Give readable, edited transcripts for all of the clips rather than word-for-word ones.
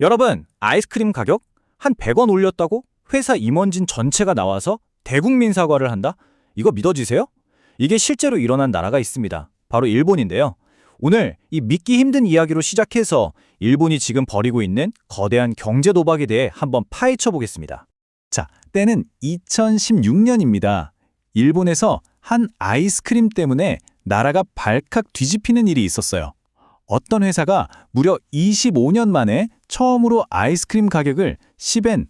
여러분, 아이스크림 가격 한 100원 올렸다고 회사 임원진 전체가 나와서 대국민 사과를 한다? 이거 믿어지세요? 이게 실제로 일어난 나라가 있습니다. 바로 일본인데요. 오늘 이 믿기 힘든 이야기로 시작해서 일본이 지금 벌이고 있는 거대한 경제 도박에 대해 한번 파헤쳐 보겠습니다. 자, 때는 2016년입니다. 일본에서 한 아이스크림 때문에 나라가 발칵 뒤집히는 일이 있었어요. 어떤 회사가 무려 25년 만에 처음으로 아이스크림 가격을 10엔,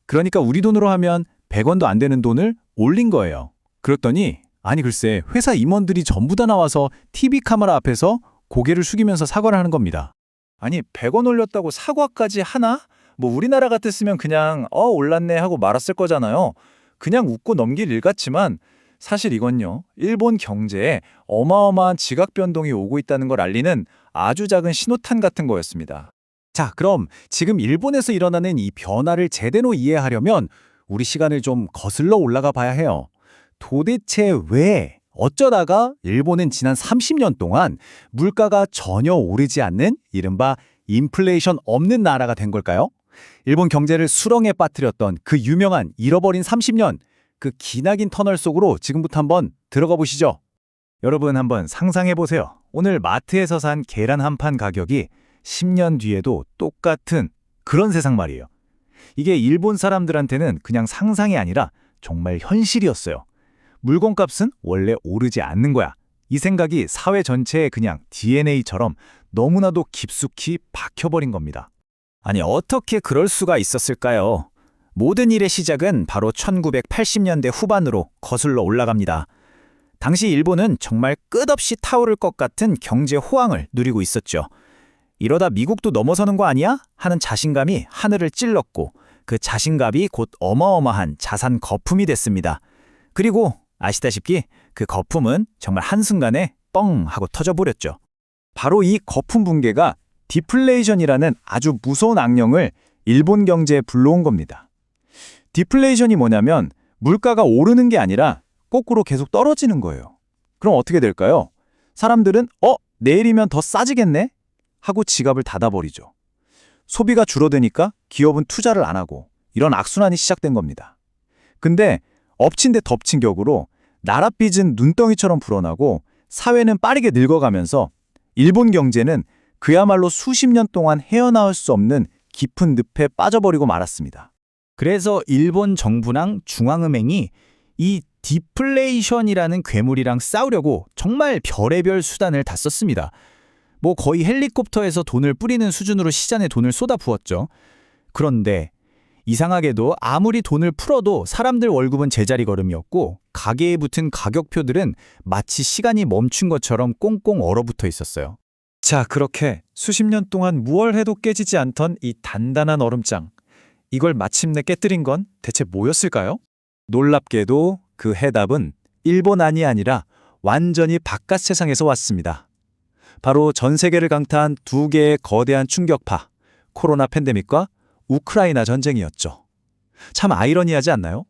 그러니까 우리 돈으로 하면 100원도 안 되는 돈을 올린 거예요. 그랬더니 글쎄 회사 임원들이 전부 다 나와서 TV 카메라 앞에서 고개를 숙이면서 사과를 하는 겁니다. 아니 100원 올렸다고 사과까지 하나? 뭐 우리나라 같았으면 그냥 올랐네 하고 말았을 거잖아요. 그냥 웃고 넘길 일 같지만 사실 이건요, 일본 경제에 어마어마한 지각 변동이 오고 있다는 걸 알리는 아주 작은 신호탄 같은 거였습니다. 자, 그럼 지금 일본에서 일어나는 이 변화를 제대로 이해하려면 우리 시간을 좀 거슬러 올라가 봐야 해요. 도대체 왜, 어쩌다가 일본은 지난 30년 동안 물가가 전혀 오르지 않는 이른바 인플레이션 없는 나라가 된 걸까요? 일본 경제를 수렁에 빠뜨렸던 그 유명한 잃어버린 30년, 그 기나긴 터널 속으로 지금부터 한번 들어가 보시죠. 여러분 한번 상상해 보세요. 오늘 마트에서 산 계란 한 판 가격이 10년 뒤에도 똑같은 그런 세상 말이에요. 이게 일본 사람들한테는 그냥 상상이 아니라 정말 현실이었어요. 물건값은 원래 오르지 않는 거야. 이 생각이 사회 전체에 그냥 DNA처럼 너무나도 깊숙이 박혀버린 겁니다. 아니 어떻게 그럴 수가 있었을까요? 모든 일의 시작은 바로 1980년대 후반으로 거슬러 올라갑니다. 당시 일본은 정말 끝없이 타오를 것 같은 경제 호황을 누리고 있었죠. 이러다 미국도 넘어서는 거 아니야? 하는 자신감이 하늘을 찔렀고 그 자신감이 곧 어마어마한 자산 거품이 됐습니다. 그리고 아시다시피 그 거품은 정말 한순간에 뻥 하고 터져버렸죠. 바로 이 거품 붕괴가 디플레이션이라는 아주 무서운 악령을 일본 경제에 불러온 겁니다. 디플레이션이 뭐냐면 물가가 오르는 게 아니라 거꾸로 계속 떨어지는 거예요. 그럼 어떻게 될까요? 사람들은 내일이면 더 싸지겠네? 하고 지갑을 닫아버리죠. 소비가 줄어드니까 기업은 투자를 안 하고 이런 악순환이 시작된 겁니다. 근데 엎친 데 덮친 격으로 나랏빚은 눈덩이처럼 불어나고 사회는 빠르게 늙어가면서 일본 경제는 그야말로 수십 년 동안 헤어나올 수 없는 깊은 늪에 빠져버리고 말았습니다. 그래서 일본 정부랑 중앙은행이 이 디플레이션이라는 괴물이랑 싸우려고 정말 별의별 수단을 다 썼습니다. 뭐 거의 헬리콥터에서 돈을 뿌리는 수준으로 시장에 돈을 쏟아부었죠. 그런데 이상하게도 아무리 돈을 풀어도 사람들 월급은 제자리 걸음이었고 가게에 붙은 가격표들은 마치 시간이 멈춘 것처럼 꽁꽁 얼어붙어 있었어요. 자, 그렇게 수십 년 동안 무얼 해도 깨지지 않던 이 단단한 얼음장. 이걸 마침내 깨뜨린 건 대체 뭐였을까요? 놀랍게도 그 해답은 일본안이 아니라 완전히 바깥 세상에서 왔습니다. 바로 전 세계를 강타한 두 개의 거대한 충격파, 코로나 팬데믹과 우크라이나 전쟁이었죠. 참 아이러니하지 않나요?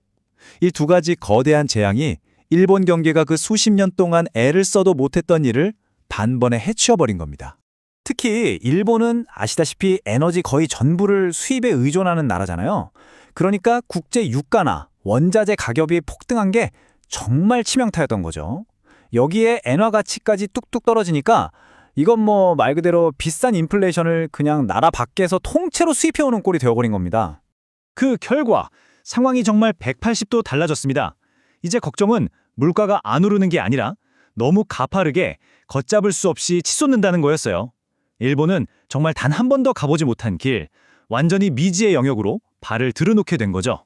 이 두 가지 거대한 재앙이 일본 경제가 그 수십 년 동안 애를 써도 못했던 일을 단번에 해치워버린 겁니다. 특히 일본은 아시다시피 에너지 거의 전부를 수입에 의존하는 나라잖아요. 그러니까 국제 유가나 원자재 가격이 폭등한 게 정말 치명타였던 거죠. 여기에 엔화 가치까지 뚝뚝 떨어지니까 이건 뭐 말 그대로 비싼 인플레이션을 그냥 나라 밖에서 통째로 수입해오는 꼴이 되어버린 겁니다. 그 결과 상황이 정말 180도 달라졌습니다. 이제 걱정은 물가가 안 오르는 게 아니라 너무 가파르게 걷잡을 수 없이 치솟는다는 거였어요. 일본은 정말 단 한 번도 가보지 못한 길, 완전히 미지의 영역으로 발을 들여놓게 된 거죠.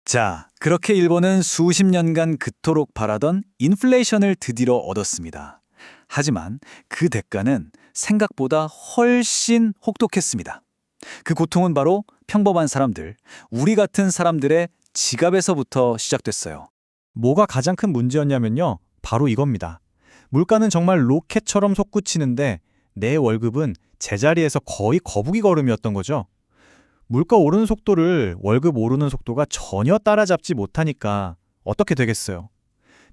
자, 그렇게 일본은 수십 년간 그토록 바라던 인플레이션을 드디어 얻었습니다. 하지만 그 대가는 생각보다 훨씬 혹독했습니다. 그 고통은 바로 평범한 사람들, 우리 같은 사람들의 지갑에서부터 시작됐어요. 뭐가 가장 큰 문제였냐면요, 바로 이겁니다. 물가는 정말 로켓처럼 솟구치는데 내 월급은 제자리에서 거의 거북이 걸음이었던 거죠. 물가 오르는 속도를 월급 오르는 속도가 전혀 따라잡지 못하니까 어떻게 되겠어요?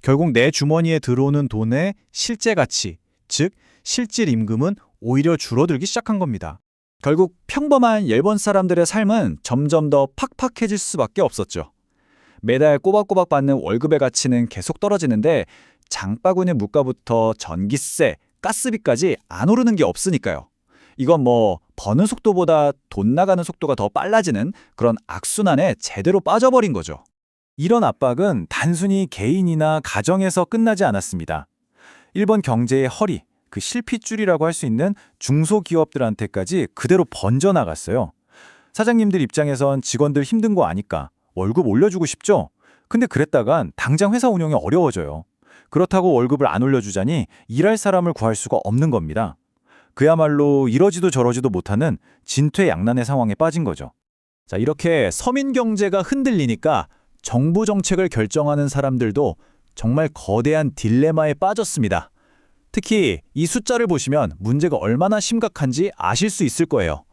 결국 내 주머니에 들어오는 돈의 실제 가치, 즉 실질 임금은 오히려 줄어들기 시작한 겁니다. 결국 평범한 일본 사람들의 삶은 점점 더 팍팍해질 수밖에 없었죠. 매달 꼬박꼬박 받는 월급의 가치는 계속 떨어지는데 장바구니 물가부터 전기세, 가스비까지 안 오르는 게 없으니까요. 이건 뭐 버는 속도보다 돈 나가는 속도가 더 빨라지는 그런 악순환에 제대로 빠져버린 거죠. 이런 압박은 단순히 개인이나 가정에서 끝나지 않았습니다. 일본 경제의 허리, 그 실핏줄이라고 할 수 있는 중소기업들한테까지 그대로 번져나갔어요. 사장님들 입장에선 직원들 힘든 거 아니까 월급 올려주고 싶죠? 근데 그랬다간 당장 회사 운영이 어려워져요. 그렇다고 월급을 안 올려주자니 일할 사람을 구할 수가 없는 겁니다. 그야말로 이러지도 저러지도 못하는 진퇴양난의 상황에 빠진 거죠. 자, 이렇게 서민 경제가 흔들리니까 정부 정책을 결정하는 사람들도 정말 거대한 딜레마에 빠졌습니다. 특히 이 숫자를 보시면 문제가 얼마나 심각한지 아실 수 있을 거예요.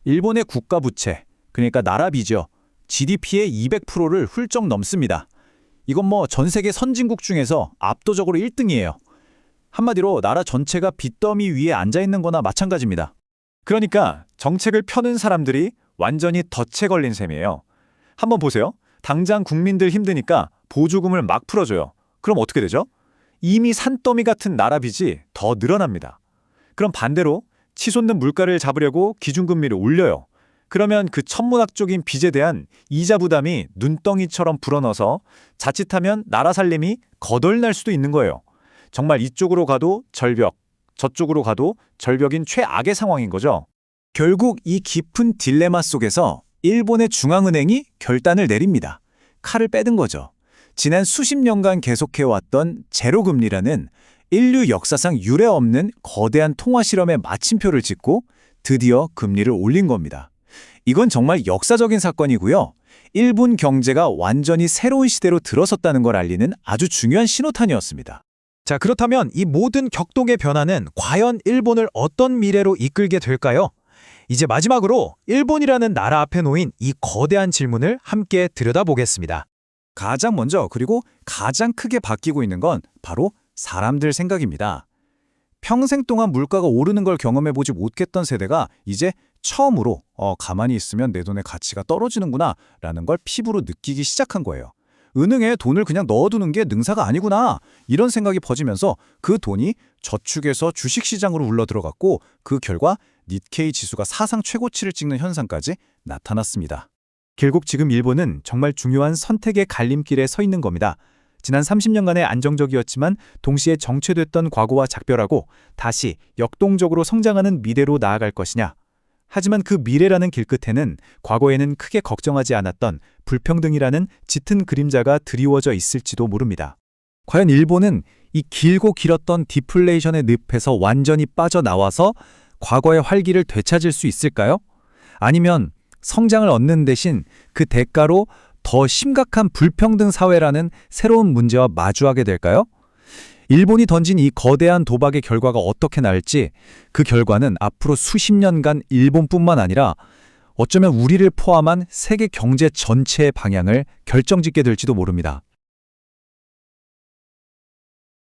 일본의 국가 부채, 그러니까 나라 빚이요. GDP의 200%를 훌쩍 넘습니다. 이건 뭐 전 세계 선진국 중에서 압도적으로 1등이에요. 한마디로 나라 전체가 빚더미 위에 앉아 있는 거나 마찬가지입니다. 그러니까 정책을 펴는 사람들이 완전히 덫에 걸린 셈이에요. 한번 보세요. 당장 국민들 힘드니까 보조금을 막 풀어줘요. 그럼 어떻게 되죠? 이미 산더미 같은 나라 빚이 더 늘어납니다. 그럼 반대로 치솟는 물가를 잡으려고 기준금리를 올려요. 그러면 그 천문학적인 빚에 대한 이자 부담이 눈덩이처럼 불어넣어서 자칫하면 나라 살림이 거덜날 수도 있는 거예요. 정말 이쪽으로 가도 절벽, 저쪽으로 가도 절벽인 최악의 상황인 거죠. 결국 이 깊은 딜레마 속에서 일본의 중앙은행이 결단을 내립니다. 칼을 빼든 거죠. 지난 수십 년간 계속해왔던 제로금리라는 인류 역사상 유례 없는 거대한 통화 실험에 마침표를 찍고 드디어 금리를 올린 겁니다. 이건 정말 역사적인 사건이고요. 일본 경제가 완전히 새로운 시대로 들어섰다는 걸 알리는 아주 중요한 신호탄이었습니다. 자, 그렇다면 이 모든 격동의 변화는 과연 일본을 어떤 미래로 이끌게 될까요? 이제 마지막으로 일본이라는 나라 앞에 놓인 이 거대한 질문을 함께 들여다보겠습니다. 가장 먼저 그리고 가장 크게 바뀌고 있는 건 바로 사람들 생각입니다. 평생 동안 물가가 오르는 걸 경험해보지 못했던 세대가 이제 처음으로 가만히 있으면 내 돈의 가치가 떨어지는구나 라는 걸 피부로 느끼기 시작한 거예요. 은행에 돈을 그냥 넣어두는 게 능사가 아니구나 이런 생각이 퍼지면서 그 돈이 저축에서 주식시장으로 울러들어갔고 그 결과 니케이 지수가 사상 최고치를 찍는 현상까지 나타났습니다. 결국 지금 일본은 정말 중요한 선택의 갈림길에 서 있는 겁니다. 지난 30년간의 안정적이었지만 동시에 정체됐던 과거와 작별하고 다시 역동적으로 성장하는 미래로 나아갈 것이냐. 하지만 그 미래라는 길끝에는 과거에는 크게 걱정하지 않았던 불평등이라는 짙은 그림자가 드리워져 있을지도 모릅니다. 과연 일본은 이 길고 길었던 디플레이션의 늪에서 완전히 빠져나와서 과거의 활기를 되찾을 수 있을까요? 아니면 성장을 얻는 대신 그 대가로 더 심각한 불평등 사회라는 새로운 문제와 마주하게 될까요? 일본이 던진 이 거대한 도박의 결과가 어떻게 나올지 그 결과는 앞으로 수십 년간 일본뿐만 아니라 어쩌면 우리를 포함한 세계 경제 전체의 방향을 결정짓게 될지도 모릅니다.